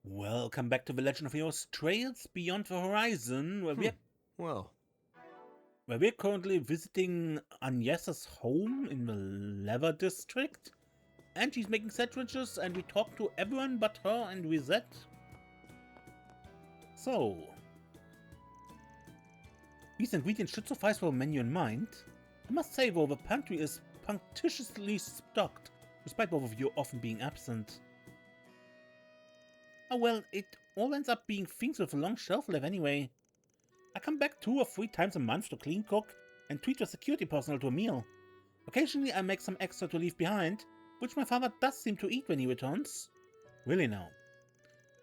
Welcome back to the Legend of Heroes Trails Beyond the Horizon, Well, where we're currently visiting Agnès' home in the Leather District, and she's making sandwiches, and we talk to everyone but her and Reset. So, these ingredients should suffice for a menu in mind. I must say though, the pantry is punctiliously stocked, despite both of you often being absent. Oh well, it all ends up being things with a long shelf life anyway. I come back 2 or 3 times a month to clean, cook, and treat the security personnel to a meal. Occasionally I make some extra to leave behind, which my father does seem to eat when he returns. Really now.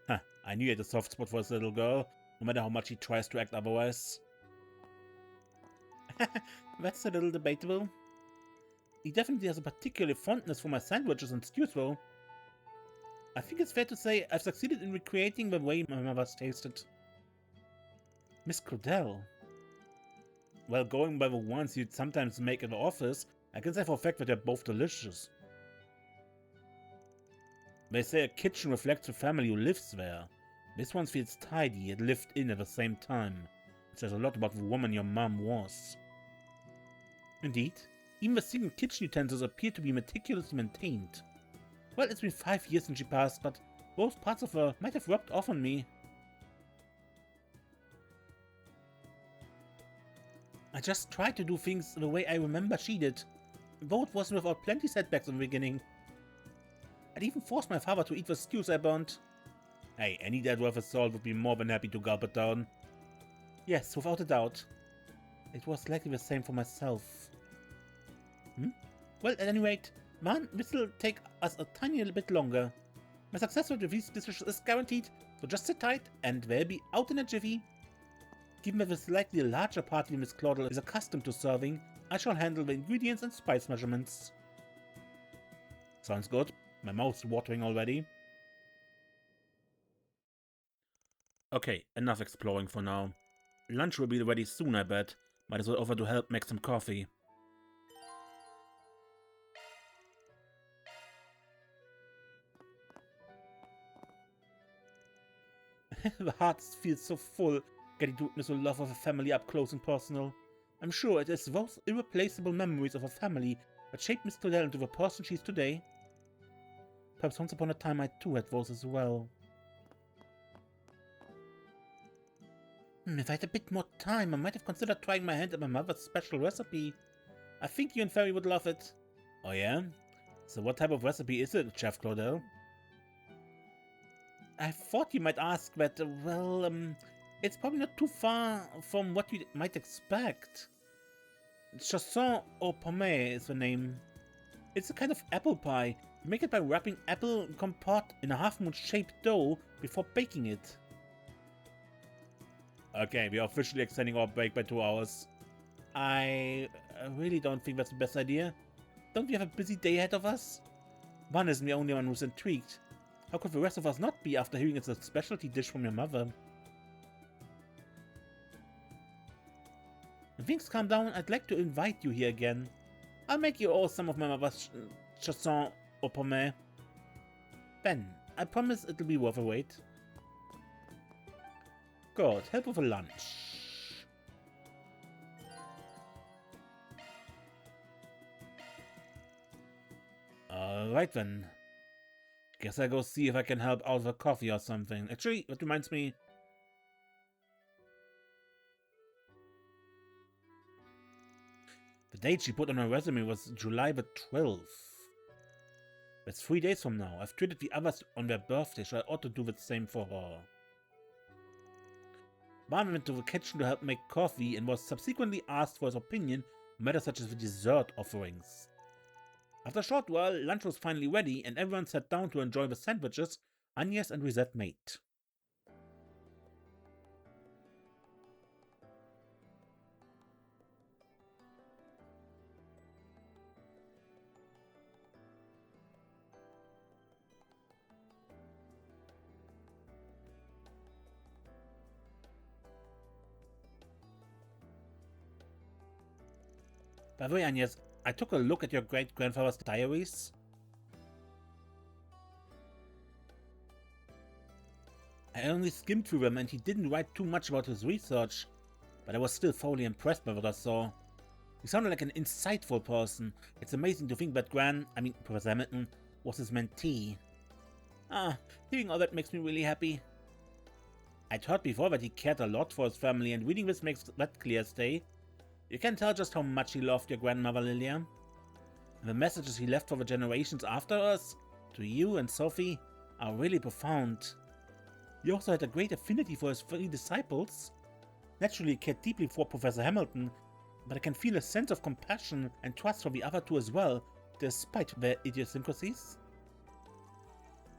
Huh, I knew he had a soft spot for this little girl, no matter how much he tries to act otherwise. That's a little debatable. He definitely has a particular fondness for my sandwiches and stews though. I think it's fair to say I've succeeded in recreating the way my mother's tasted. Miss Claudel. Well, going by the ones you'd sometimes make in the office, I can say for a fact that they're both delicious. They say a kitchen reflects the family who lives there. This one feels tidy yet lived in at the same time. It says a lot about the woman your mom was. Indeed, even the single kitchen utensils appear to be meticulously maintained. Well, it's been 5 years since she passed, but those parts of her might have rubbed off on me. I just tried to do things the way I remember she did, though it wasn't without plenty setbacks in the beginning. I'd even forced my father to eat the stews I burnt. Hey, any dad worth his salt would be more than happy to gulp it down. Yes, without a doubt. It was likely the same for myself. Well, at any rate, man, this'll take us a tiny little bit longer. My success with these dishes is guaranteed, so just sit tight and they'll be out in a jiffy. Given that the slightly larger party Miss Claudel is accustomed to serving, I shall handle the ingredients and spice measurements. Sounds good. My mouth's watering already. Okay, enough exploring for now. Lunch will be ready soon, I bet. Might as well offer to help make some coffee. The heart feels so full, getting to witness the love of a family up close and personal. I'm sure it is those irreplaceable memories of a family that shaped Miss Claudel into the person she is today. Perhaps once upon a time I too had those as well. If I had a bit more time, I might have considered trying my hand at my mother's special recipe. I think you and Ferry would love it. Oh yeah? So what type of recipe is it, Chef Claudel? I thought you might ask that, it's probably not too far from what you might expect. Chasson au pomme is the name. It's a kind of apple pie. You make it by wrapping apple compote in a half-moon shaped dough before baking it. Okay, we are officially extending our break by 2 hours. I really don't think that's the best idea. Don't we have a busy day ahead of us? One isn't the only one who's intrigued. How could the rest of us not be after hearing it's a specialty dish from your mother? When things calm down, I'd like to invite you here again. I'll make you all some of my mother's chasson au pomme. Ben, I promise it'll be worth a wait. Good, help with a lunch. Alright then. Guess I'll go see if I can help out with a coffee or something. Actually, that reminds me. The date she put on her resume was July the 12th. That's 3 days from now. I've treated the others on their birthday, so I ought to do the same for her. Barn went to the kitchen to help make coffee and was subsequently asked for his opinion on matters such as the dessert offerings. After a short while, lunch was finally ready and everyone sat down to enjoy the sandwiches Agnès and Reset made. By the way, Agnès, I took a look at your great-grandfather's diaries. I only skimmed through them and he didn't write too much about his research, but I was still thoroughly impressed by what I saw. He sounded like an insightful person. It's amazing to think that Professor Hamilton, was his mentee. Hearing all that makes me really happy. I'd heard before that he cared a lot for his family, and reading this makes that clear as day. You can tell just how much he loved your grandmother, Lilia. And the messages he left for the generations after us, to you and Sophie, are really profound. He also had a great affinity for his 3 disciples. Naturally, he cared deeply for Professor Hamilton, but I can feel a sense of compassion and trust for the other 2 as well, despite their idiosyncrasies.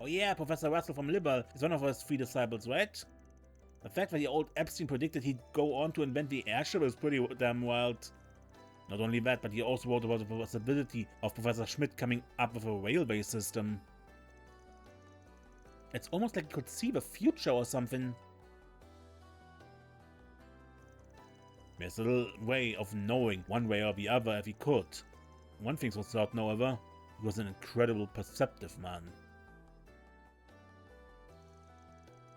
Oh yeah, Professor Russell from Liberal is one of his 3 disciples, right? The fact that the old Epstein predicted he'd go on to invent the airship is pretty damn wild. Not only that, but he also wrote about the possibility of Professor Schmidt coming up with a railway system. It's almost like he could see the future or something. There's a little way of knowing one way or the other if he could. One thing's for certain, however, he was an incredible perceptive man.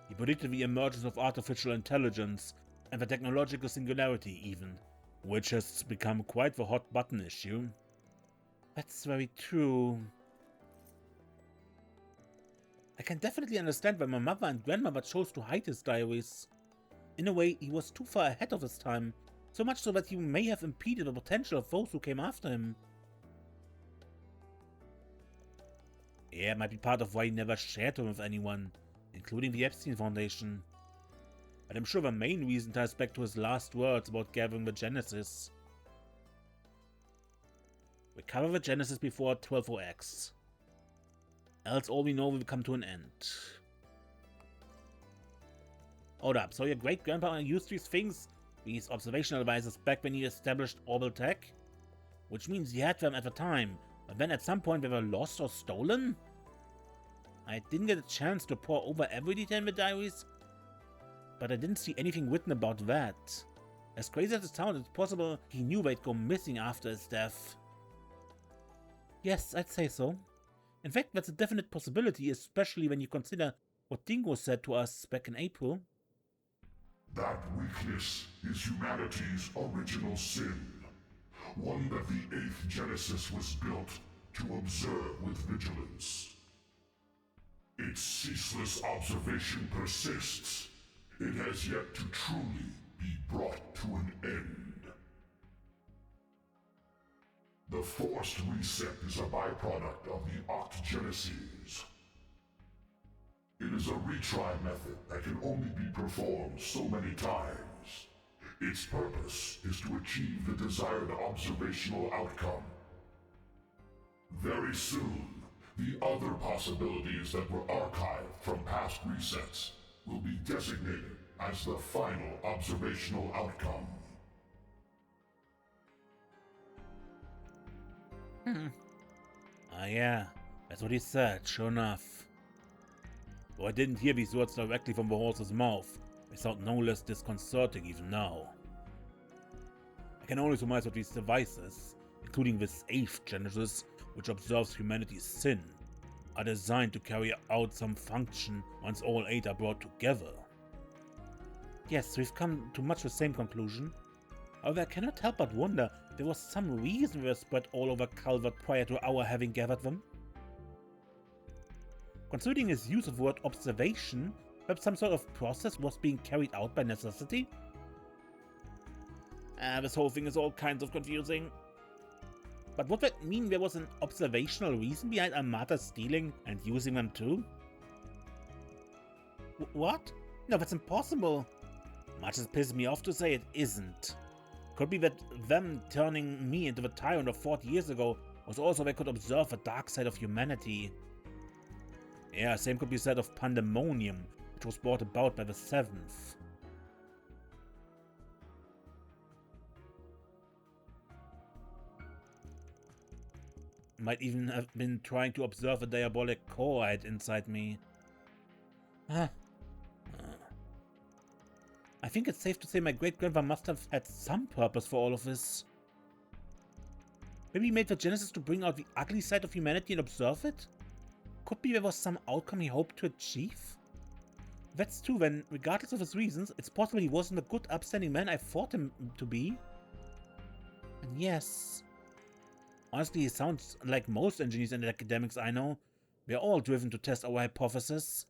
He predicted the emergence of artificial intelligence and the technological singularity even, which has become quite the hot button issue. That's very true. I can definitely understand why my mother and grandmother chose to hide his diaries. In a way, he was too far ahead of his time, so much so that he may have impeded the potential of those who came after him. Yeah, it might be part of why he never shared them with anyone, including the Epstein Foundation. But I'm sure the main reason ties back to his last words about gathering the Genesis. We cover the Genesis before 12.0x. Else all we know will come to an end. Hold up, so your great-grandpa used these things, these observational devices, back when he established orbital tech? Which means he had them at the time, but then at some point they were lost or stolen? I didn't get a chance to pore over every detail in the diaries, but I didn't see anything written about that. As crazy as it sounds, it's possible he knew they'd go missing after his death. Yes, I'd say so. In fact, that's a definite possibility, especially when you consider what Dingo said to us back in April. That weakness is humanity's original sin. One that the 8th Genesis was built to observe with vigilance. Its ceaseless observation persists. It has yet to truly be brought to an end. The forced reset is a byproduct of the octogeneses. It is a retry method that can only be performed so many times. Its purpose is to achieve the desired observational outcome. Very soon, the other possibilities that were archived from past resets will be designated as the final observational outcome. Yeah, that's what he said, sure enough. Though I didn't hear these words directly from the horse's mouth, they sound no less disconcerting even now. I can only surmise that these devices, including this 8th Genesis, which observes humanity's sin, are designed to carry out some function once all 8 are brought together. Yes, we've come to much the same conclusion. However, I cannot help but wonder if there was some reason they were spread all over Calvert prior to our having gathered them. Considering his use of the word observation, perhaps some sort of process was being carried out by necessity? This whole thing is all kinds of confusing. But would that mean there was an observational reason behind Armata stealing and using them too? What? No, that's impossible. Much as pisses me off to say, it isn't. Could be that them turning me into the tyrant of 40 years ago was also they could observe the dark side of humanity. Yeah, same could be said of Pandemonium, which was brought about by the 7th. Might even have been trying to observe a diabolic core I had inside me. I think it's safe to say my great-grandpa must have had some purpose for all of this. Maybe he made the Genesis to bring out the ugly side of humanity and observe it? Could be there was some outcome he hoped to achieve? That's true, when, regardless of his reasons, it's possible he wasn't the good, upstanding man I thought him to be. And yes... Honestly, he sounds like most engineers and academics I know. We're all driven to test our hypothesis.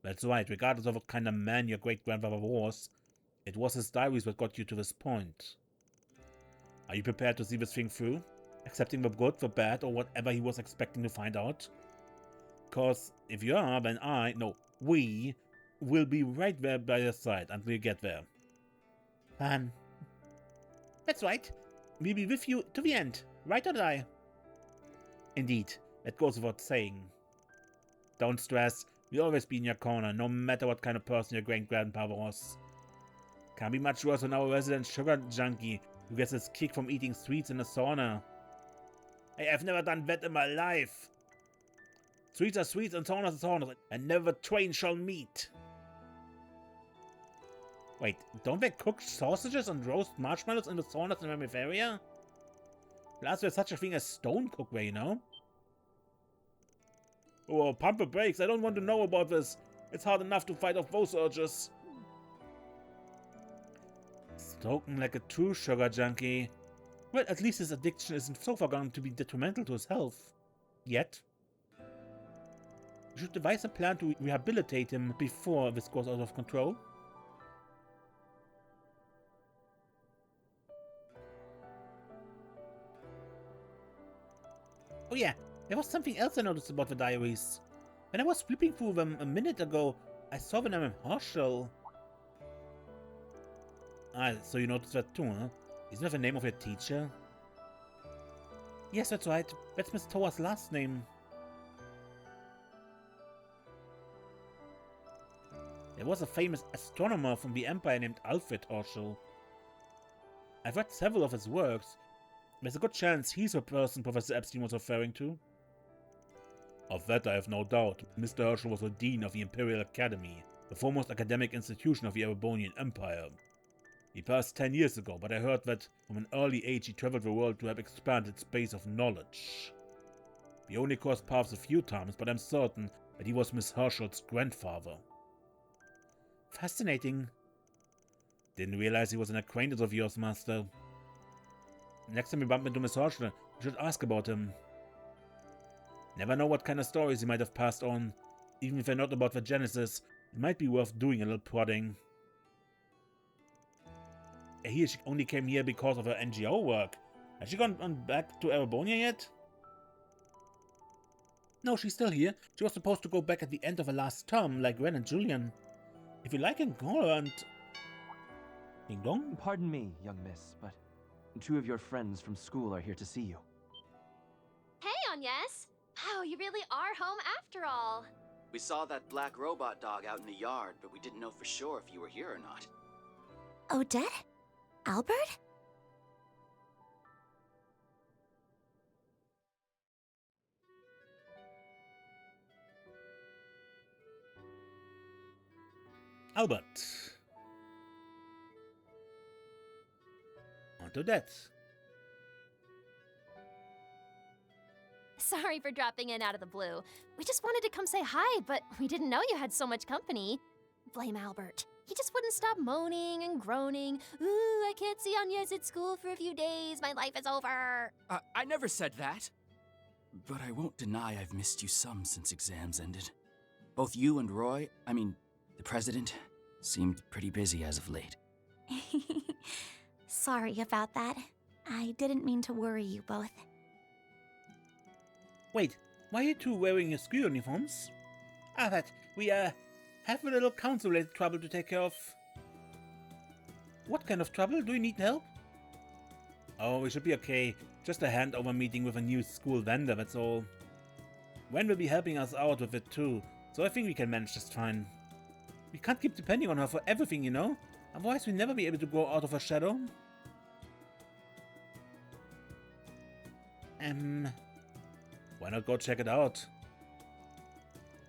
That's right, regardless of what kind of man your great-grandfather was, it was his diaries that got you to this point. Are you prepared to see this thing through? Accepting the good, the bad, or whatever he was expecting to find out? Cause if you are, then we will be right there by your side until you get there. Fun. That's right. We'll be with you to the end, right or die. Indeed, that goes without saying. Don't stress, we'll always be in your corner, no matter what kind of person your great-grandpa was. Can't be much worse than our resident sugar junkie who gets his kick from eating sweets in a sauna. Hey, I've never done that in my life. Sweets are sweets and saunas are saunas, and never twain shall meet. Wait, don't they cook sausages and roast marshmallows in the saunas in the Mamifaria? Plus, there's such a thing as stone cookware, you know? Oh, pump the brakes, I don't want to know about this. It's hard enough to fight off those urges. Spoken like a true sugar junkie. Well, at least his addiction isn't so far going to be detrimental to his health. Yet. We should devise a plan to rehabilitate him before this goes out of control. Oh yeah, there was something else I noticed about the diaries. When I was flipping through them a minute ago, I saw the name Herschel. Ah, so you noticed that too, huh? Isn't that the name of your teacher? Yes, that's right. That's Miss Toa's last name. There was a famous astronomer from the Empire named Alfred Herschel. I've read several of his works. There's a good chance he's the person Professor Epstein was referring to. Of that I have no doubt. Mr. Herschel was the Dean of the Imperial Academy, the foremost academic institution of the Erebonian Empire. He passed 10 years ago, but I heard that from an early age he traveled the world to have expanded its base of knowledge. We only crossed paths a few times, but I'm certain that he was Miss Herschel's grandfather. Fascinating. Didn't realize he was an acquaintance of yours, Master. Next time we bump into Miss Herschel, we should ask about him. Never know what kind of stories he might have passed on. Even if they're not about the Genesis, it might be worth doing a little prodding. I hear she only came here because of her NGO work. Has she gone back to Erebonia yet? No, she's still here. She was supposed to go back at the end of her last term, like Ren and Julian. If you like, can call her and... Ding dong? Pardon me, young miss, but 2 of your friends from school are here to see you. Hey, Agnès! Wow, you really are home after all. We saw that black robot dog out in the yard, but we didn't know for sure if you were here or not. Odette? Albert? Albert. On to that. Sorry for dropping in out of the blue. We just wanted to come say hi, but we didn't know you had so much company. Blame Albert. He just wouldn't stop moaning and groaning. Ooh, I can't see Agnès at school for a few days. My life is over. I never said that. But I won't deny I've missed you some since exams ended. Both you and Roy, the president, seemed pretty busy as of late. Sorry about that. I didn't mean to worry you both. Wait, why are you two wearing your school uniforms? But we, have a little council-related trouble to take care of. What kind of trouble? Do you need help? Oh, we should be okay. Just a handover meeting with a new school vendor, that's all. Wen will be helping us out with it too, so I think we can manage just fine. We can't keep depending on her for everything, you know? Otherwise we'll never be able to go out of her shadow. Why not go check it out?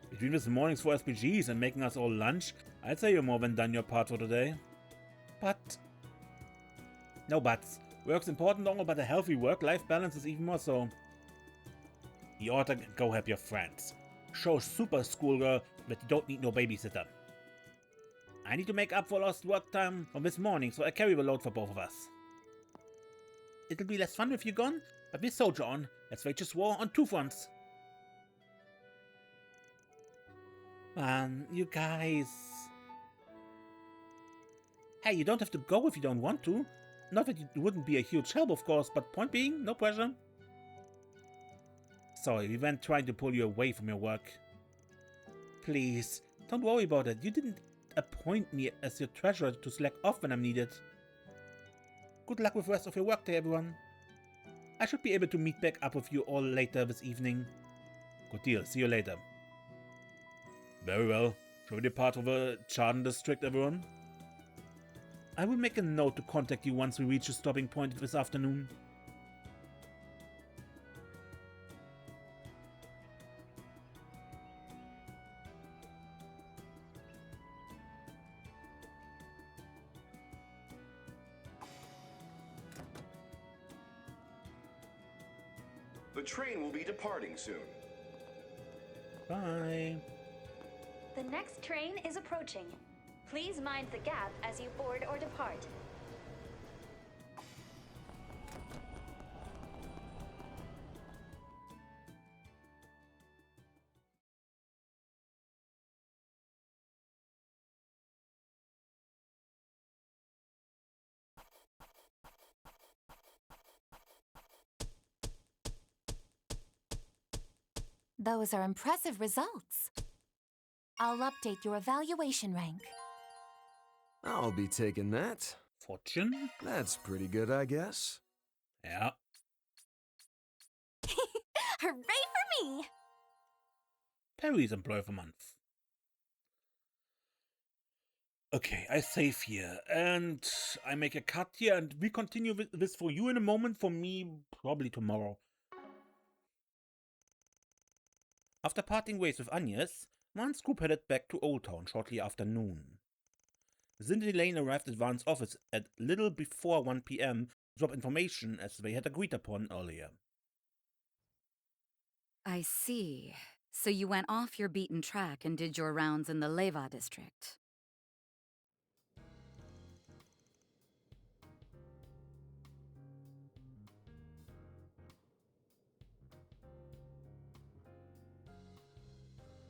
Between this morning's 4 SPGs and making us all lunch, I'd say you're more than done your part for today. But... No buts. Work's important all, but a healthy work-life balance is even more so. You ought to go help your friends. Show super schoolgirl that you don't need no babysitter. I need to make up for lost work time from this morning, so I carry the load for both of us. It'll be less fun with you gone, but with Soldier on, let's wage this war on two fronts. Man, you guys. Hey, you don't have to go if you don't want to. Not that it wouldn't be a huge help, of course, but point being, no pressure. Sorry, we weren't trying to pull you away from your work. Please, don't worry about it. You didn't appoint me as your treasurer to slack off when I'm needed. Good luck with the rest of your workday, everyone. I should be able to meet back up with you all later this evening. Good deal, see you later. Very well. Shall we depart for the Charden district, everyone? I will make a note to contact you once we reach a stopping point this afternoon. The train will be departing soon. Bye. The next train is approaching. Please mind the gap as you board or depart. Those are impressive results. I'll update your evaluation rank. I'll be taking that. Fortune? That's pretty good, I guess. Yeah. Hooray for me! Perry's employee of the month. Okay, I save here, and I make a cut here, and we continue with this for you in a moment, for me, probably tomorrow. After parting ways with Agnès, Van's group headed back to Old Town shortly after noon. Cindy Lane arrived at Van's office at little before 1 p.m. to drop information as they had agreed upon earlier. I see. So you went off your beaten track and did your rounds in the Leva district.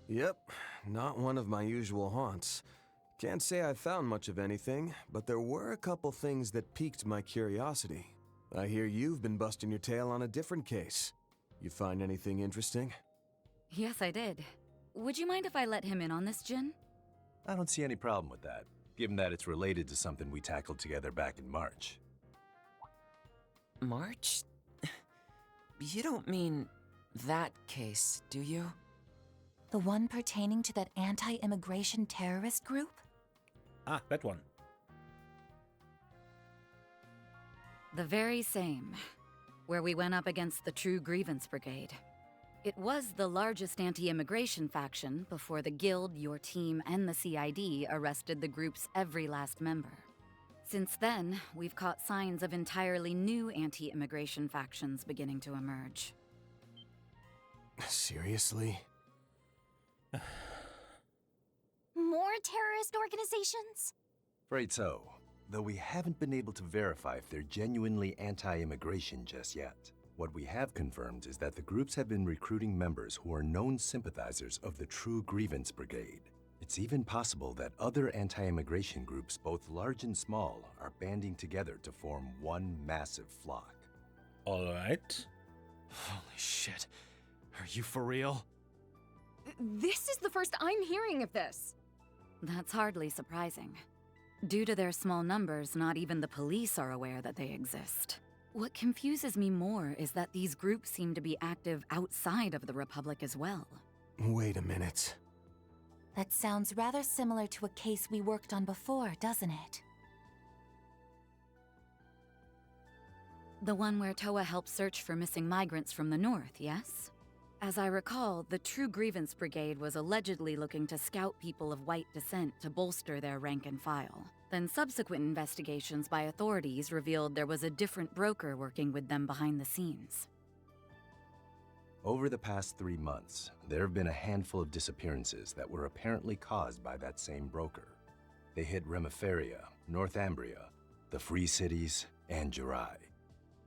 Yep, not one of my usual haunts. Can't say I found much of anything, but there were a couple things that piqued my curiosity. I hear you've been busting your tail on a different case. You find anything interesting? Yes, I did. Would you mind if I let him in on this, Jin? I don't see any problem with that, given that it's related to something we tackled together back in March. March? You don't mean that case, do you? The one pertaining to that anti-immigration terrorist group? Ah, that one. The very same, where we went up against the True Grievance Brigade. It was the largest anti-immigration faction before the Guild, your team, and the CID arrested the group's every last member. Since then, we've caught signs of entirely new anti-immigration factions beginning to emerge. Seriously? More terrorist organizations? Afraid so, though we haven't been able to verify if they're genuinely anti-immigration just yet. What we have confirmed is that the groups have been recruiting members who are known sympathizers of the True Grievance Brigade. It's even possible that other anti-immigration groups, both large and small, are banding together to form one massive flock. Alright. Holy shit. Are you for real? This is the first I'm hearing of this. That's hardly surprising. Due to their small numbers, not even the police are aware that they exist. What confuses me more is that these groups seem to be active outside of the Republic as well. Wait a minute. That sounds rather similar to a case we worked on before, doesn't it? The one where Toa helped search for missing migrants from the north, yes? As I recall, the True Grievance Brigade was allegedly looking to scout people of white descent to bolster their rank and file. Then subsequent investigations by authorities revealed there was a different broker working with them behind the scenes. Over the past 3 months, there have been a handful of disappearances that were apparently caused by that same broker. They hit Remiferia, Northumbria, the Free Cities, and Jurai.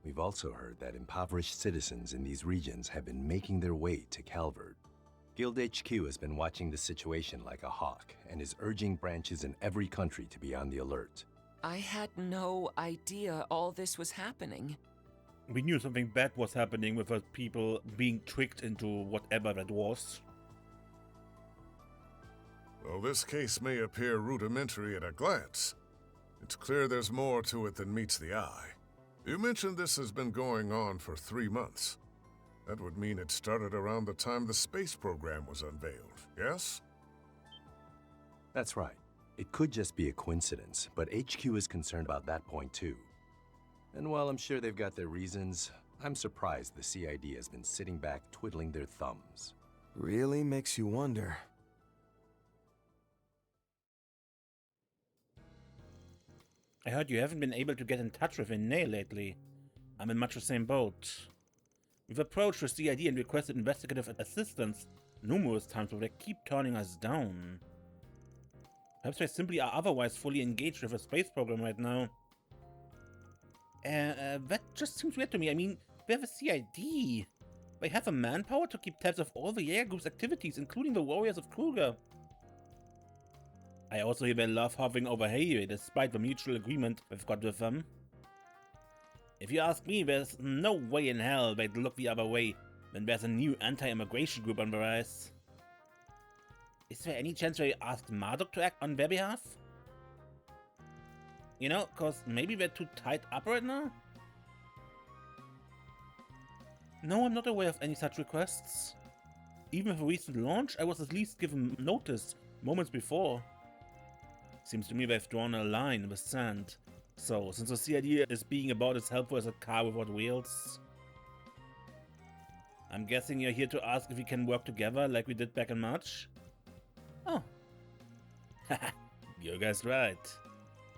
We've also heard that impoverished citizens in these regions have been making their way to Calvert. Guild HQ has been watching the situation like a hawk and is urging branches in every country to be on the alert. I had no idea all this was happening. We knew something bad was happening with us people being tricked into whatever that was. Well, this case may appear rudimentary at a glance. It's clear there's more to it than meets the eye. You mentioned this has been going on for 3 months. That would mean it started around the time the space program was unveiled, yes? That's right. It could just be a coincidence, but HQ is concerned about that point too. And while I'm sure they've got their reasons, I'm surprised the CID has been sitting back twiddling their thumbs. Really makes you wonder. I heard you haven't been able to get in touch with Ine lately. I'm in much the same boat. We've approached the CID and requested investigative assistance numerous times, but they keep turning us down. Perhaps they simply are otherwise fully engaged with the space program right now. That just seems weird to me. I mean, we have a CID. They have the manpower to keep tabs of all the Jaeger group's activities, including the Warriors of Kruger. I also hear they love hovering over Hayway, despite the mutual agreement we've got with them. If you ask me, there's no way in hell they'd look the other way when there's a new anti-immigration group on the rise. Is there any chance they asked Marduk to act on their behalf? You know, cause maybe they're too tied up right now? No, I'm not aware of any such requests. Even with a recent launch, I was at least given notice moments before. Seems to me they've drawn a line in the sand. So, since the CID is being about as helpful as a car without wheels, I'm guessing you're here to ask if we can work together like we did back in March? Oh. Haha, you guessed right.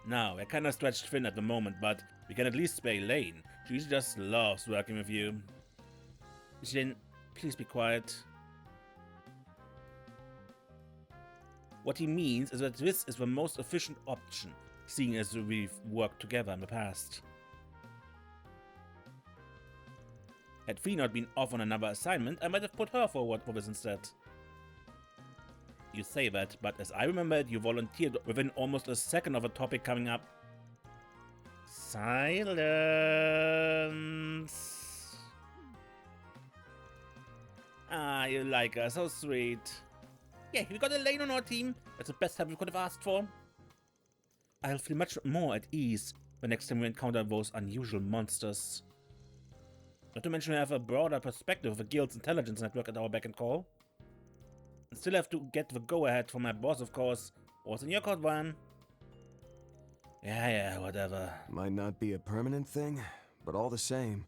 Now, we're kinda stretched thin at the moment, but we can at least spare Lane. She just loves working with you. Jin, please be quiet. What he means is that this is the most efficient option, seeing as we've worked together in the past. Had Fee not been off on another assignment, I might have put her forward for this instead. You say that, but as I remember it, you volunteered within almost a second of a topic coming up. Silence. Ah, you like her, so sweet. Yeah, we got Elaine on our team. That's the best help we could have asked for. I'll feel much more at ease the next time we encounter those unusual monsters. Not to mention we have a broader perspective of the Guild's intelligence network at our beck and call. Still have to get the go-ahead from my boss, of course. What's in your court, Van? Yeah, whatever. Might not be a permanent thing, but all the same,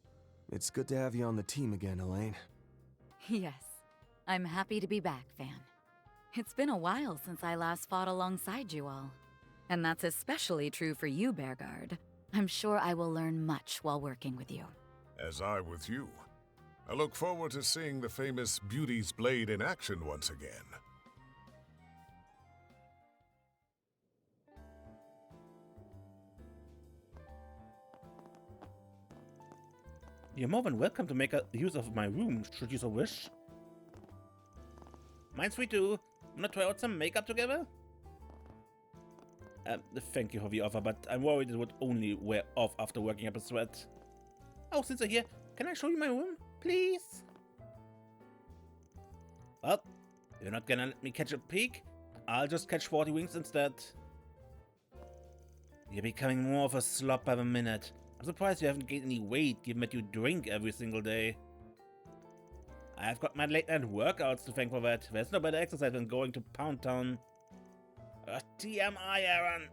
it's good to have you on the team again, Elaine. Yes, I'm happy to be back, Van. It's been a while since I last fought alongside you all. And that's especially true for you, Bearguard. I'm sure I will learn much while working with you. As I with you. I look forward to seeing the famous Beauty's Blade in action once again. You're more than welcome to make use of my room, should you so wish. Mine's free too. Wanna try out some makeup together? Thank you for the offer, but I'm worried it would only wear off after working up a sweat. Oh, since you're here, can I show you my room, please? Well, if you're not gonna let me catch a peek, I'll just catch 40 wings instead. You're becoming more of a slob by the minute. I'm surprised you haven't gained any weight, given that you drink every single day. I've got my late night workouts to thank for that. There's no better exercise than going to Pound Town. TMI, Aaron.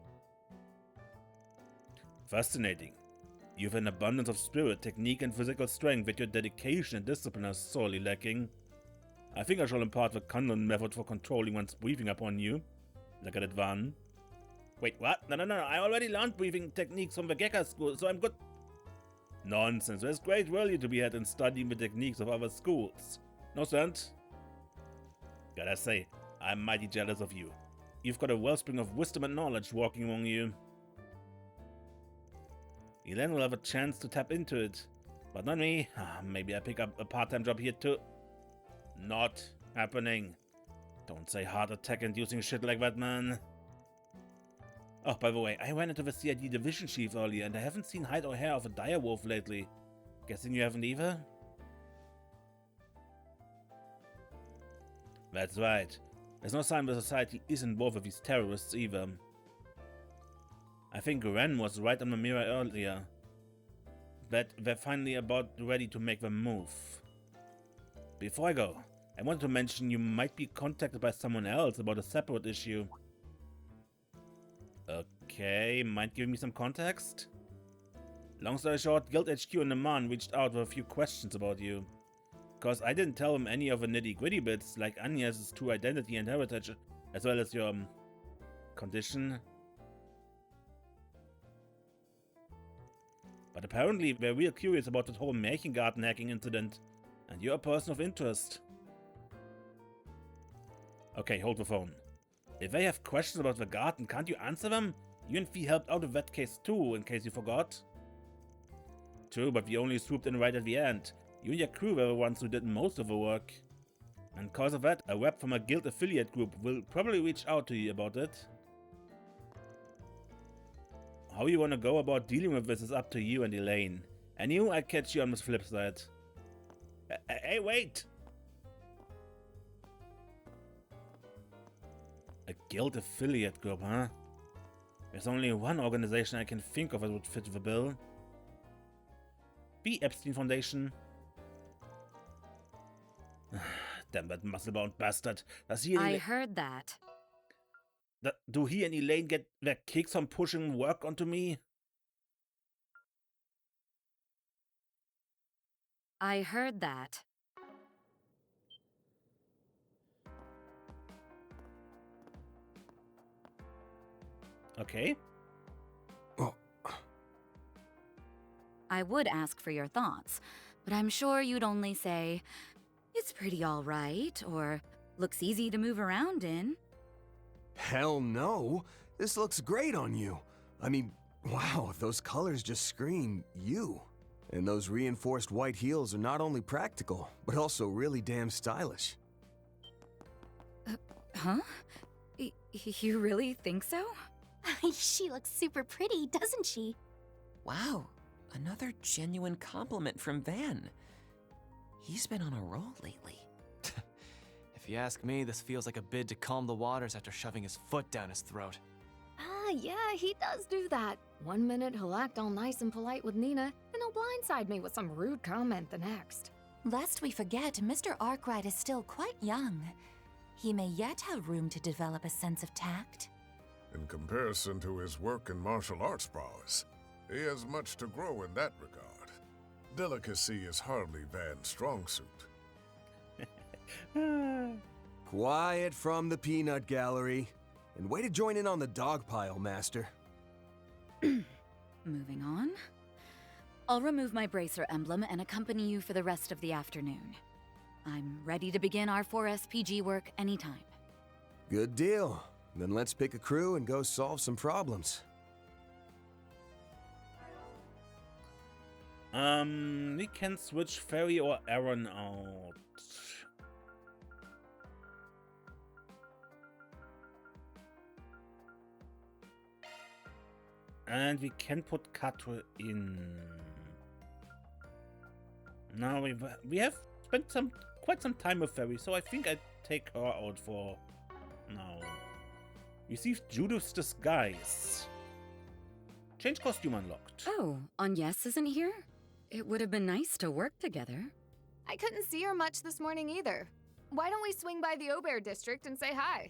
Fascinating. You have an abundance of spirit, technique, and physical strength, but your dedication and discipline are sorely lacking. I think I shall impart the Kunlun method for controlling one's breathing upon you. Look at it, Van. Wait, what? No, I already learned breathing techniques from the Gekka school, so I'm good. Nonsense, there's great value to be had in studying the techniques of other schools. No sense? Gotta say, I'm mighty jealous of you. you've got a wellspring of wisdom and knowledge walking among you. Elaine will have a chance to tap into it. But not me. Maybe I pick up a part-time job here too. Not happening. Don't say heart attack-inducing shit like that, man. Oh, by the way, I ran into the CID division chief earlier, and I haven't seen hide or hair of a direwolf lately. Guessing you haven't either? That's right. There's no sign the society is involved with these terrorists either. I think Ren was right on the mirror earlier. That they're finally about ready to make the move. Before I go, I wanted to mention you might be contacted by someone else about a separate issue. Okay, mind giving me some context? Long story short, Guild HQ and the man reached out with a few questions about you. Cause I didn't tell them any of the nitty-gritty bits, like Agnès' true identity and heritage, as well as your condition. But apparently they're real curious about that whole Märchengarten hacking incident, and you're a person of interest. Okay, hold the phone. If they have questions about the garden, can't you answer them? You and Fee helped out with that case too, in case you forgot. True, but we only swooped in right at the end. You and your crew were the ones who did most of the work. And cause of that, a rep from a guild affiliate group will probably reach out to you about it. How you wanna go about dealing with this is up to you and Elaine. I knew I'd catch you on the flip side. Hey, wait! A guild affiliate group, huh? There's only one organization I can think of that would fit the bill. The Epstein Foundation. Damn that muscle-bound bastard. Does he I heard that. Do he and Elaine get their kicks from pushing work onto me? I heard that. Okay. Oh. I would ask for your thoughts, but I'm sure you'd only say, it's pretty alright, or looks easy to move around in. Hell no! This looks great on you. I mean, wow, those colors just scream you. And those reinforced white heels are not only practical, but also really damn stylish. Huh? You really think so? She looks super pretty, doesn't she? Wow, another genuine compliment from Van. He's been on a roll lately. If you ask me, this feels like a bid to calm the waters after shoving his foot down his throat. Ah, yeah, he does do that. One minute he'll act all nice and polite with Nina, and he'll blindside me with some rude comment the next. Lest we forget, Mr. Arkwright is still quite young. He may yet have room to develop a sense of tact. In comparison to his work in martial arts prowess, he has much to grow in that regard. Delicacy is hardly Van's strong suit. Quiet from the peanut gallery. And way to join in on the dog pile, Master. Moving on. I'll remove my bracer emblem and accompany you for the rest of the afternoon. I'm ready to begin our 4SPG work anytime. Good deal. Then let's pick a crew and go solve some problems. We can switch Ferry or Aaron out. And we can put Katru in. Now we have spent quite some time with Ferry, so I think I'd take her out for now. Received Judith's disguise. Change costume unlocked. Oh, Agnès isn't here? It would have been nice to work together. I couldn't see her much this morning either. Why don't we swing by the Aubert district and say hi?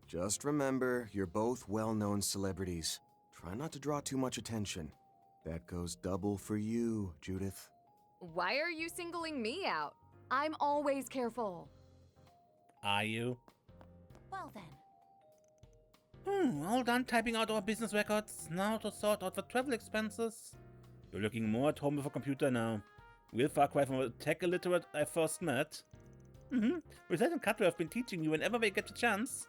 Just remember, you're both well-known celebrities. Try not to draw too much attention. That goes double for you, Judith. Why are you singling me out? I'm always careful. Are you? Well then. All done typing out our business records. Now to sort out the travel expenses. You're looking more at home with a computer now. Real far cry from a tech illiterate I first met. Rosette and Katru have been teaching you whenever they get the chance.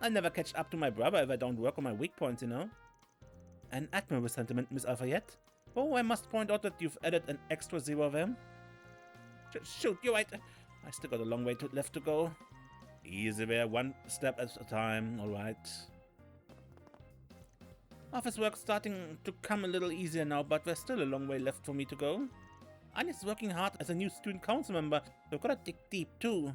I'll never catch up to my brother if I don't work on my weak points, you know? An admirable sentiment, Miss Alfayette. Oh, I must point out that you've added an extra 0 there. Shoot, you're right. I still got a long way left to go. Easy there, one step at a time, alright. Office work's starting to come a little easier now, but there's still a long way left for me to go. Agnès is working hard as a new student council member, so I've gotta dig deep too.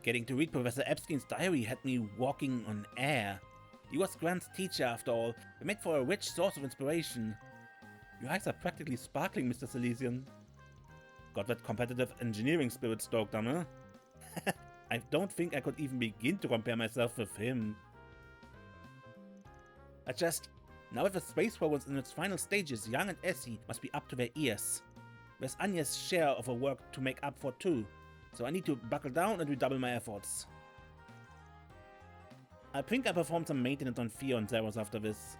Getting to read Professor Epstein's diary had me walking on air. He was Grant's teacher after all. They made for a rich source of inspiration. Your eyes are practically sparkling, Mr. Silesian. Got that competitive engineering spirit stoked on, huh? I don't think I could even begin to compare myself with him. Now that the space program's in its final stages, Young and Essie must be up to their ears. There's Agnès' share of her work to make up for too. So I need to buckle down and redouble my efforts. I think I performed some maintenance on Theo and Zeros after this.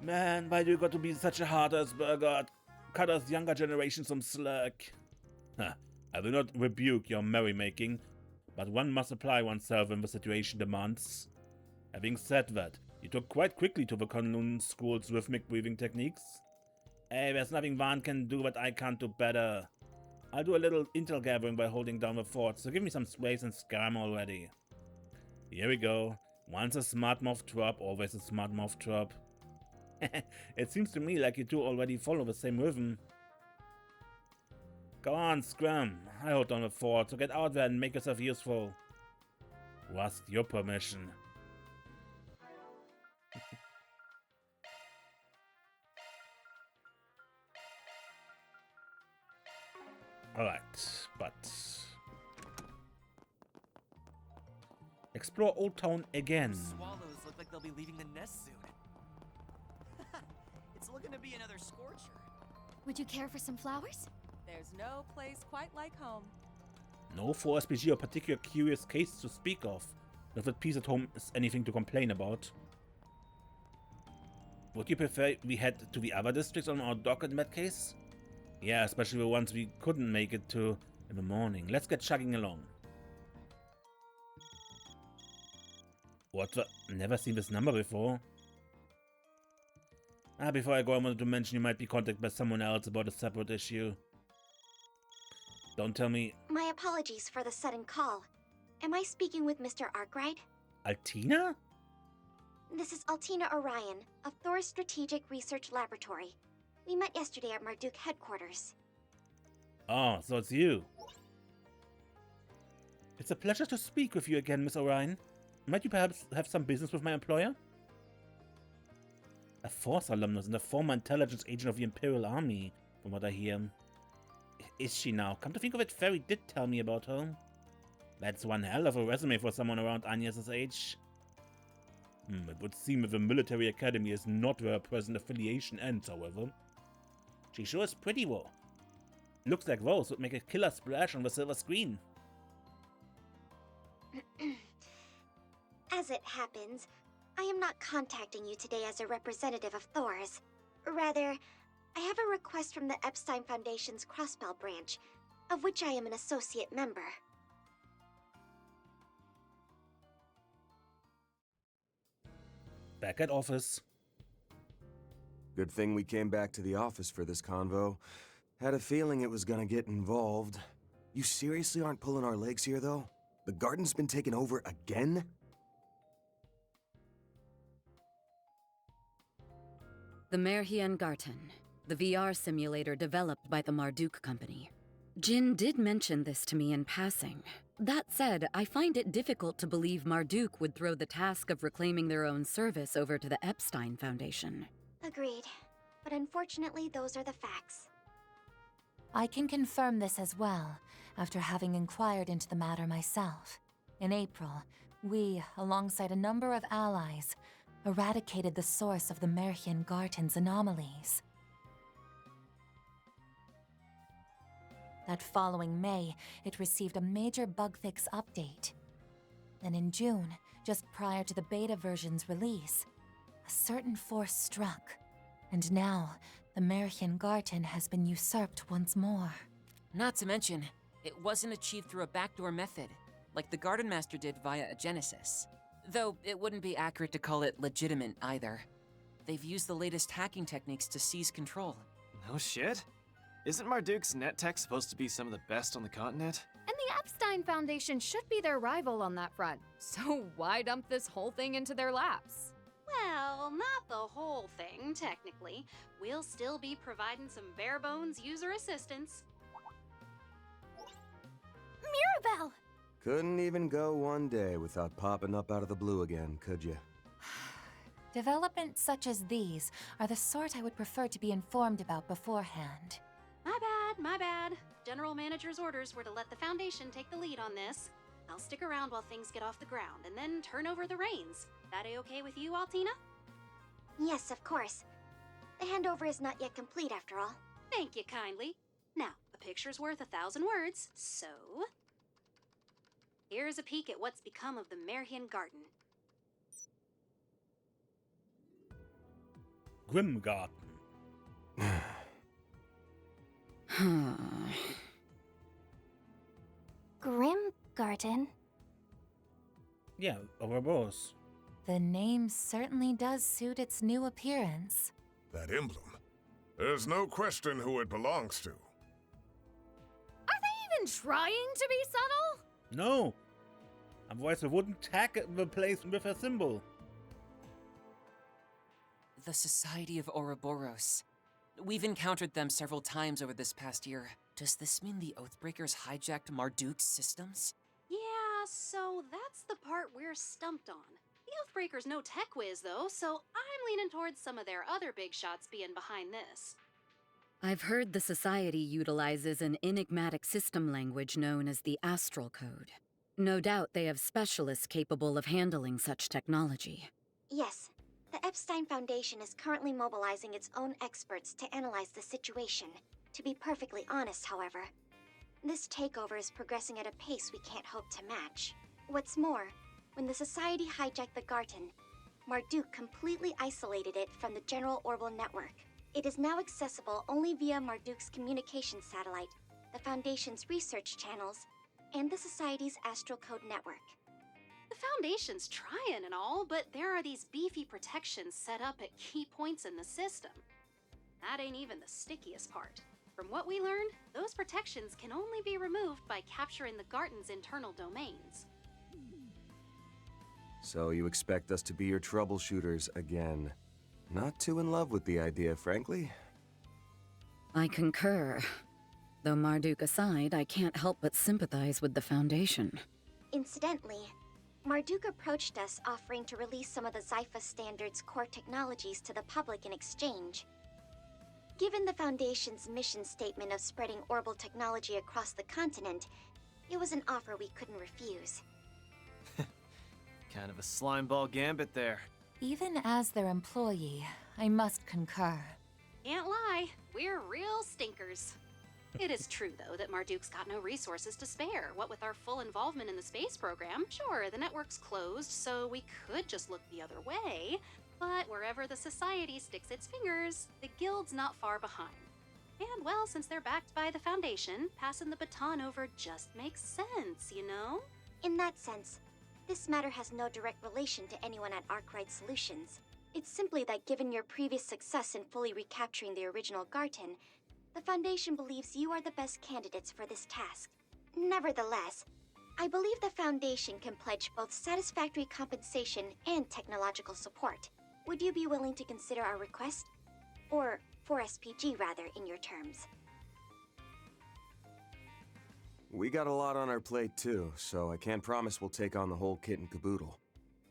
Man, why do you got to be such a hard-ass burger? Cut us younger generation some slack. I will not rebuke your merrymaking, but one must apply oneself when the situation demands. Having said that, you took quite quickly to the Kunlun School's rhythmic breathing techniques. Hey, there's nothing Van can do that I can't do better. I'll do a little intel gathering by holding down the fort, so give me some space and scram already. Here we go. Once a smart mouth drop, always a smart mouth drop. It seems to me like you two already follow the same rhythm. Go on, scram. I hold down the fort, so get out there and make yourself useful. What's your permission? Alright, but... explore Old Town again. Swallows look like they'll be leaving the nest soon. It's looking to be another scorcher. Would you care for some flowers? There's no place quite like home. No 4SPG or particular curious case to speak of. Not that peace at home is anything to complain about. Would you prefer we head to the other districts on our docket in that case? Yeah, especially the ones we couldn't make it to in the morning. Let's get chugging along. What the? Never seen this number before. Before I go, I wanted to mention you might be contacted by someone else about a separate issue. Don't tell me... My apologies for the sudden call. Am I speaking with Mr. Arkwright? Altina? This is Altina Orion, of Thor's Strategic Research Laboratory. We met yesterday at Marduk headquarters. Oh, so it's you. It's a pleasure to speak with you again, Miss Orion. Might you perhaps have some business with my employer? A Force alumnus and a former intelligence agent of the Imperial Army, from what I hear. Is she now? Come to think of it, Ferry did tell me about her. That's one hell of a resume for someone around Agnès' age. It would seem that the military academy is not where her present affiliation ends, however. She sure is pretty, though. Looks like those would make a killer splash on the silver screen. As it happens, I am not contacting you today as a representative of Thor's. Rather, I have a request from the Epstein Foundation's Crossbell branch, of which I am an associate member. Back at office. Good thing we came back to the office for this convo. Had a feeling it was gonna get involved. You seriously aren't pulling our legs here, though? The garden's been taken over again? The Merhian Garten, the VR simulator developed by the Marduk Company. Jin did mention this to me in passing. That said, I find it difficult to believe Marduk would throw the task of reclaiming their own service over to the Epstein Foundation. Agreed. But unfortunately, those are the facts. I can confirm this as well, after having inquired into the matter myself. In April, we, alongside a number of allies, eradicated the source of the Merhian Garten's anomalies. That following May, it received a major bug fix update. Then in June, just prior to the beta version's release, a certain force struck. And now, the Merian Garten has been usurped once more. Not to mention, it wasn't achieved through a backdoor method, like the Garden Master did via a Genesis. Though it wouldn't be accurate to call it legitimate either. They've used the latest hacking techniques to seize control. No shit? Isn't Marduk's net tech supposed to be some of the best on the continent? And the Epstein Foundation should be their rival on that front. So why dump this whole thing into their laps? Well, not the whole thing, technically. We'll still be providing some bare-bones user assistance. Mirabelle! Couldn't even go one day without popping up out of the blue again, could you? Developments such as these are the sort I would prefer to be informed about beforehand. My bad. General Manager's orders were to let the Foundation take the lead on this. I'll stick around while things get off the ground and then turn over the reins. That a-okay with you, Altina? Yes, of course. The handover is not yet complete, after all. Thank you kindly. Now, a picture's worth 1,000 words, so... here's a peek at what's become of the Merian Garden. Grimgarten. Grimgarten? Yeah, Ouroboros. The name certainly does suit its new appearance. That emblem. There's no question who it belongs to. Are they even trying to be subtle? No. Otherwise I wouldn't tag the place with a symbol. The Society of Ouroboros. We've encountered them several times over this past year. Does this mean the Oathbreakers hijacked Marduk's systems? Yeah, so that's the part we're stumped on. The Oathbreakers no tech whiz, though, so I'm leaning towards some of their other big shots being behind this. I've heard the Society utilizes an enigmatic system language known as the Astral Code. No doubt they have specialists capable of handling such technology. Yes. The Epstein Foundation is currently mobilizing its own experts to analyze the situation. To be perfectly honest, however, this takeover is progressing at a pace we can't hope to match. What's more, when the Society hijacked the Garten, Marduk completely isolated it from the general Orbital network. It is now accessible only via Marduk's communication satellite, the Foundation's research channels, and the Society's Astral Code network. The Foundation's trying and all, but there are these beefy protections set up at key points in the system. That ain't even the stickiest part. From what we learned, those protections can only be removed by capturing the Garten's internal domains. So you expect us to be your troubleshooters again. Not too in love with the idea, frankly. I concur. Though Marduk aside, I can't help but sympathize with the Foundation. Incidentally, Marduk approached us offering to release some of the Zypha Standard's core technologies to the public in exchange. Given the Foundation's mission statement of spreading orbital technology across the continent, it was an offer we couldn't refuse. Kind of a slimeball gambit there. Even as their employee, I must concur. Can't lie, we're real stinkers. It is true, though, that Marduk's got no resources to spare. What with our full involvement in the space program, sure, the network's closed, so we could just look the other way. But wherever the Society sticks its fingers, the Guild's not far behind. And, well, since they're backed by the Foundation, passing the baton over just makes sense, you know? In that sense, this matter has no direct relation to anyone at Arkwright Solutions. It's simply that given your previous success in fully recapturing the original Garten, the Foundation believes you are the best candidates for this task. Nevertheless, I believe the Foundation can pledge both satisfactory compensation and technological support. Would you be willing to consider our request? Or 4SPG, rather, in your terms. We got a lot on our plate too, so I can't promise we'll take on the whole kit and caboodle.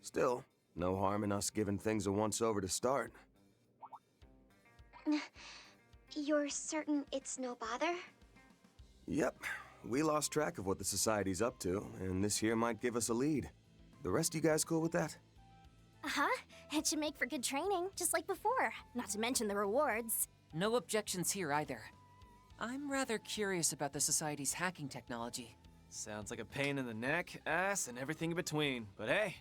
Still, no harm in us giving things a once-over to start. You're certain it's no bother? Yep. We lost track of what the Society's up to, and this here might give us a lead. The rest of you guys cool with that? Uh-huh. It should make for good training, just like before. Not to mention the rewards. No objections here either. I'm rather curious about the Society's hacking technology. Sounds like a pain in the neck, ass, and everything in between. But hey,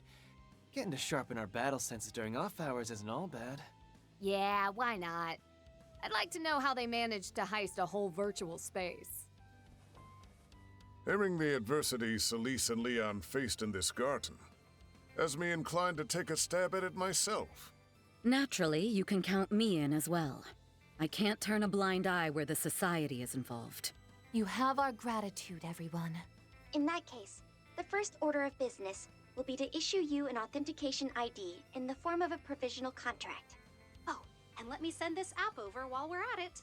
getting to sharpen our battle senses during off hours isn't all bad. Yeah, why not? I'd like to know how they managed to heist a whole virtual space. Hearing the adversity Celise and Leon faced in this garden has me inclined to take a stab at it myself. Naturally, you can count me in as well. I can't turn a blind eye where the Society is involved. You have our gratitude, everyone. In that case, the first order of business will be to issue you an authentication ID in the form of a provisional contract. Oh, and let me send this app over while we're at it.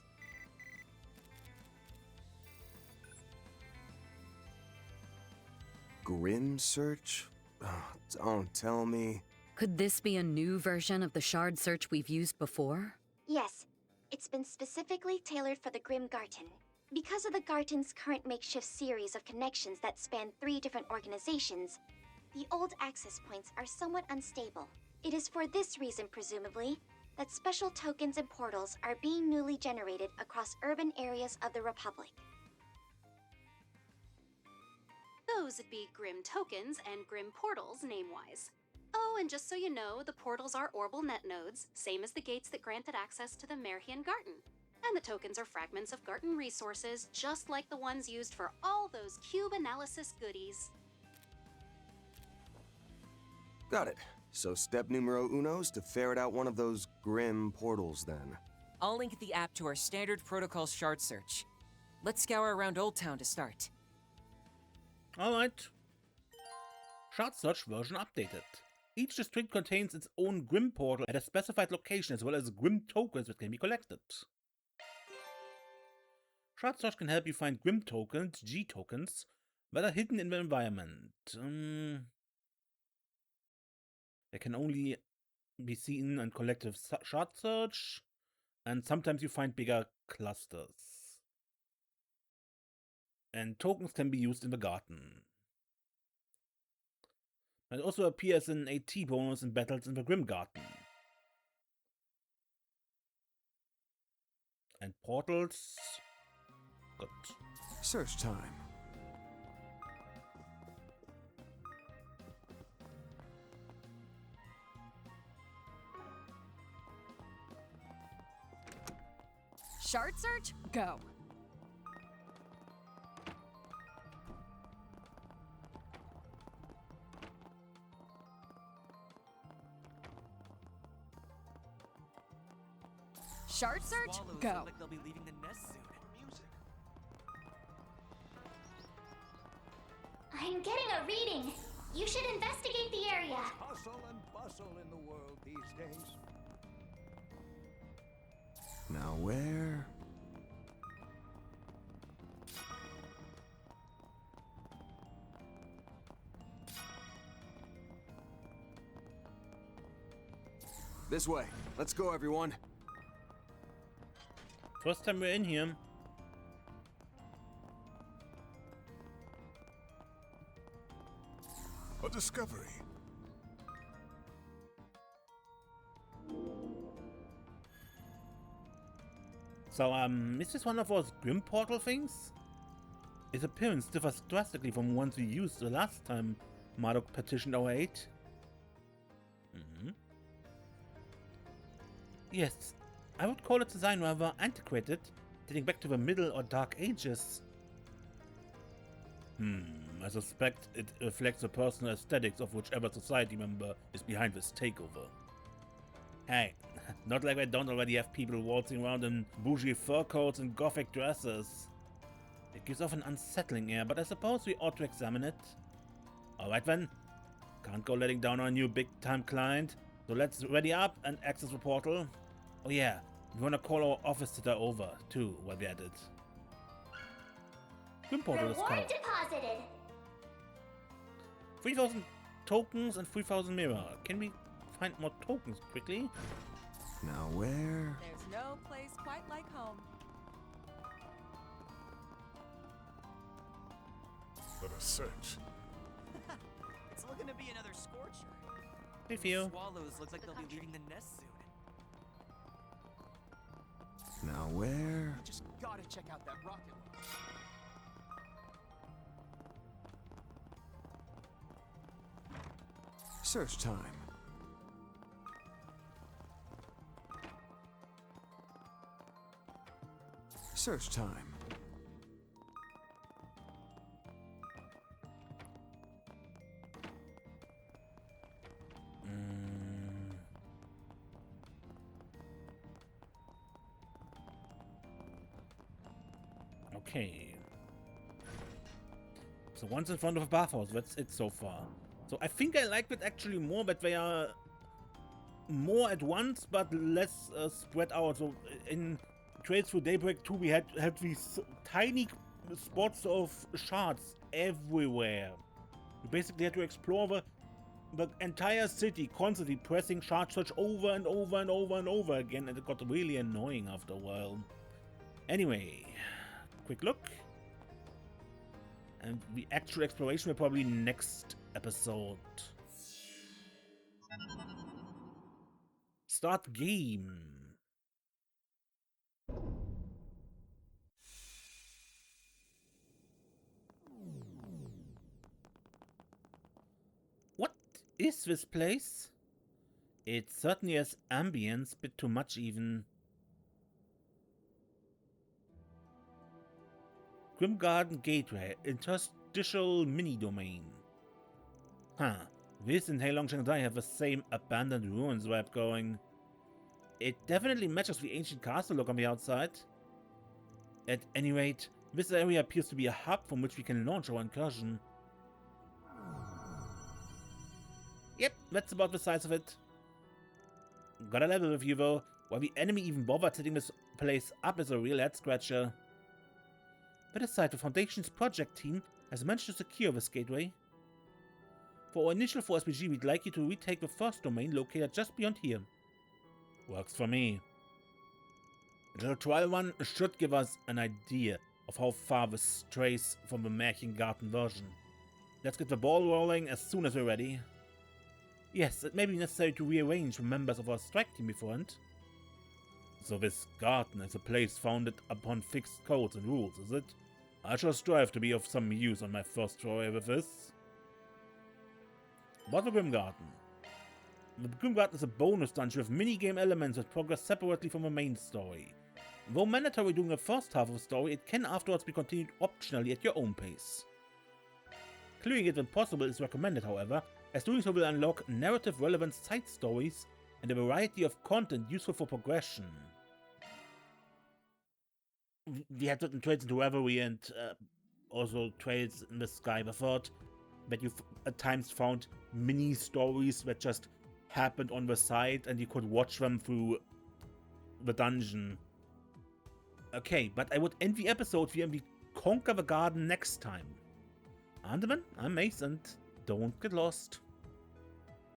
Grim search? Oh, don't tell me. Could this be a new version of the shard search we've used before? Yes, it's been specifically tailored for the Grim Garten. Because of the Garten's current makeshift series of connections that span 3 different organizations, the old access points are somewhat unstable. It is for this reason, presumably, that special tokens and portals are being newly generated across urban areas of the Republic. Those would be Grim tokens and Grim portals name-wise. Oh, and just so you know, the portals are Orbital net nodes, same as the gates that granted access to the Merhian Garten. And the tokens are fragments of Garten resources, just like the ones used for all those cube analysis goodies. Got it. So step numero uno's to ferret out one of those Grim portals, then. I'll link the app to our standard protocol shard search. Let's scour around Old Town to start. Alright. Shard search version updated. Each district contains its own Grim portal at a specified location, as well as Grim tokens that can be collected. Shard search can help you find Grim tokens, G tokens, that are hidden in the environment. They can only be seen and collected with shard search, and sometimes you find bigger clusters. And tokens can be used in the garden. It also appears in AT bonus in battles in the Grim Garden. And portals. Good. Search time. Shard search? Go. Shard search? Go. Like they'll be leaving the nest soon. I'm getting a reading. You should investigate the area. Hustle and bustle in the world these days. Now where? This way. Let's go, everyone. First time we're in here. A discovery. So, is this one of those Grim portal things? Its appearance differs drastically from ones we used the last time Marduk petitioned our aid. Yes, I would call its design rather antiquated, dating back to the Middle or Dark Ages. I suspect it reflects the personal aesthetics of whichever society member is behind this takeover. Hey, not like I don't already have people waltzing around in bougie fur coats and gothic dresses. It gives off an unsettling air, but I suppose we ought to examine it. Alright then, can't go letting down our new big-time client, so let's ready up and access the portal. Oh yeah, we wanna call our office sitter over, too, while we're at it. Grim portal is Reward deposited. 3,000 tokens and 3,000 mirror. Can we find more tokens quickly? Now where? There's no place quite like home. Let us search. It's looking to be another scorcher. Hey, Theo. Swallows look like they'll be leaving the nest soon. Now Now where? I just gotta check out that rocket launch. Search time. Search time. Okay. So once in front of a bathhouse, that's it so far. So I think I like it actually more that they are more at once but less spread out. So in Trails Through Daybreak 2 we had these tiny spots of shards everywhere. You basically had to explore the entire city, constantly pressing shard search over and over and over and over again, and it got really annoying after a while. Anyway, quick look. And the actual exploration will probably next episode. Start game. What is this place? It certainly has ambience, bit too much even. Grim Garden Gateway, interstitial mini-domain. Huh, this and Heilong Shanghai have the same abandoned ruins vibe going. It definitely matches the ancient castle look on the outside. At any rate, this area appears to be a hub from which we can launch our incursion. Yep, that's about the size of it. Gotta level with you though, why the enemy even bothered setting this place up is a real head-scratcher. But aside, the Foundation's project team has managed to secure this gateway. For our initial 4SPG, we'd like you to retake the first domain located just beyond here. Works for me. A little trial run should give us an idea of how far this strays from the Märchengarten version. Let's get the ball rolling as soon as we're ready. Yes, it may be necessary to rearrange the members of our strike team beforehand. So this garden is a place founded upon fixed codes and rules, is it? I shall strive to be of some use on my first foray with this. About the Grim Garden. The Grim Garden is a bonus dungeon with mini-game elements that progress separately from the main story. Though mandatory during the first half of the story, it can afterwards be continued optionally at your own pace. Clearing it when possible is recommended, however, as doing so will unlock narrative-relevant side stories and a variety of content useful for progression. We had certain trails into Reverie and also trails in the sky. I thought that you've at times found mini-stories that just happened on the side and you could watch them through the dungeon. Okay, but I would end the episode when we conquer the garden next time. I'm Mace, and don't get lost.